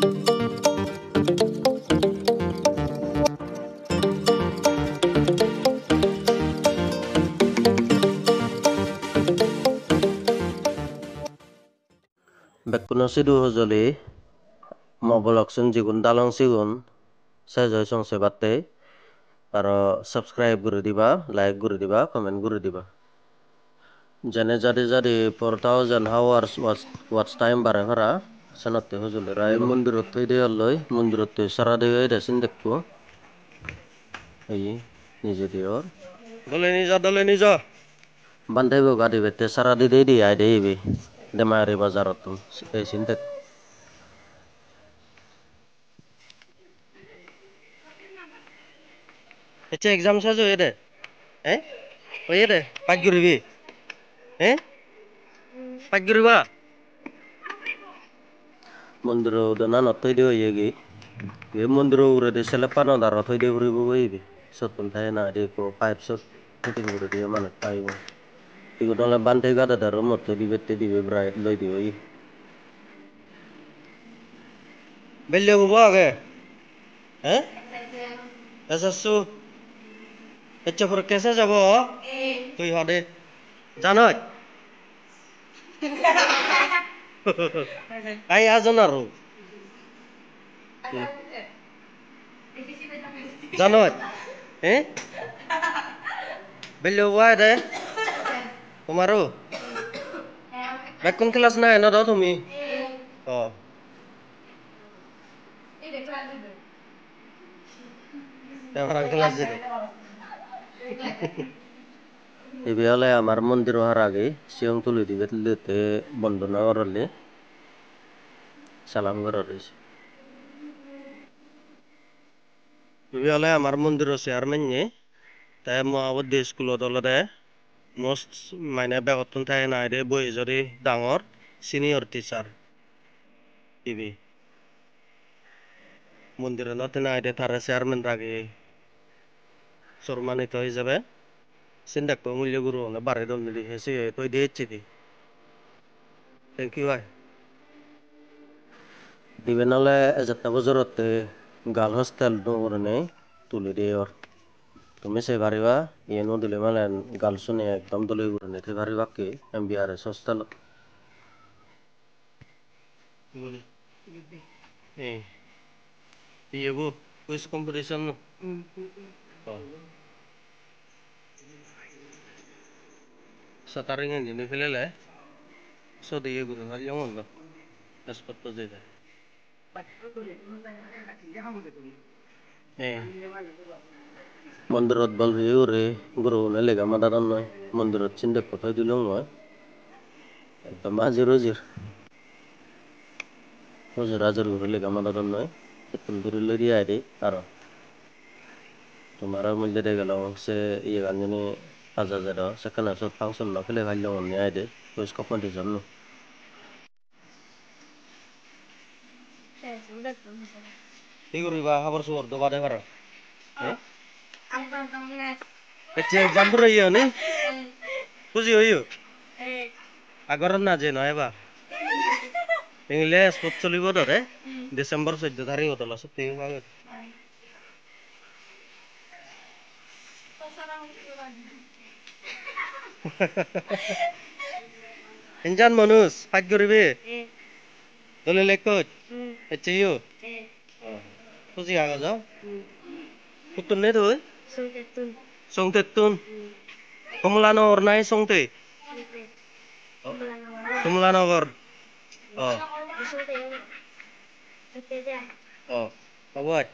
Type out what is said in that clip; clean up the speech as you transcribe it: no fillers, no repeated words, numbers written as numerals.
Bekkuno sidu hojoli moboloksun jigun dalong sigun sejoi songse batte aro subscribe guri diba like guri diba comment guri diba jene jadi 4000 hours watch time bare hora senotte hojoli rai mondirot toide olloi mondirot sarade oide sindekko ei nije dior dole nijo bandaibo gadi bette saradi dedi aide ibi demari bazarotun ei sindek Ece exam saja ya deh, oh iya deh, pagi ribi, pagi riba. Munduro udah nana toy deh ya gi, ya munduro udah deh selepan ada rata toy deh ribu ibi, sotun thai na deh ko pipe shot, itu udah deh mana tayo, itu dalam bantai gada ada rumot di bete di bebrai loy di oi. Beli buah ke? Esasu. Ece prokesnya jabo, tuh hade, jangan. Kayak azonaru. Jangan, beli buah deh, kumaru. Bekun kelas na eno do tumi. Oh. Yang orang kelas itu. Ibi ole amar mondir harage siang tuli di betlete bondona orale salam gorores. Ibi ole amar mondir share menye tay mo awde school olode most maine begotun tay na ide boi jori dangor senior teacher. Ibi mondir note na ide thare chairman rage sormani to hisabe sindak to mulya guru na bare don di hese to de chidi. Thank you. Iben ole ejata bojorotte gal hostel dogorne tuli dior. তুমি সে পারিবা ইয়ে নদিলে মানে গাল শুনে একদম দলে ঘুরে নিতে পারিবা কি এমবিআরএস হোস্টেল ইয়ে বু quiz competition sataring yang ini filele so de iye guru hal yang ono aspot to de Mondirot bal ure guru ne lega madaran noy mondirot cindek ko toy dulong noy একদম হাজির হজির হজির হাজির গরু লেগা মদাran noy একদম দূরে lorry আইরে আর তোমার মধ্যে রে গেল সে ইয়ে গাঞ্জনি আজা যারা সেখানে সব ফাংশন না ফেলে ভালো মনে আইরে কুইজ কম্পিটিশন নো এই করিবা খবর সবর তো বাদে পারো Kecil exam pura iya nih. Kusi iyo. Agoran na je noy ba. English pot cholibo dore. December 14 tarik hotol asut ting banget. Injan manus, pag guribe. Dole lekot. Eciyo. Kusi aga jao. Putun ne tuh. Songtetun. Pemulano ornai songte. Pemulano or. Oh. Oh, kabuat.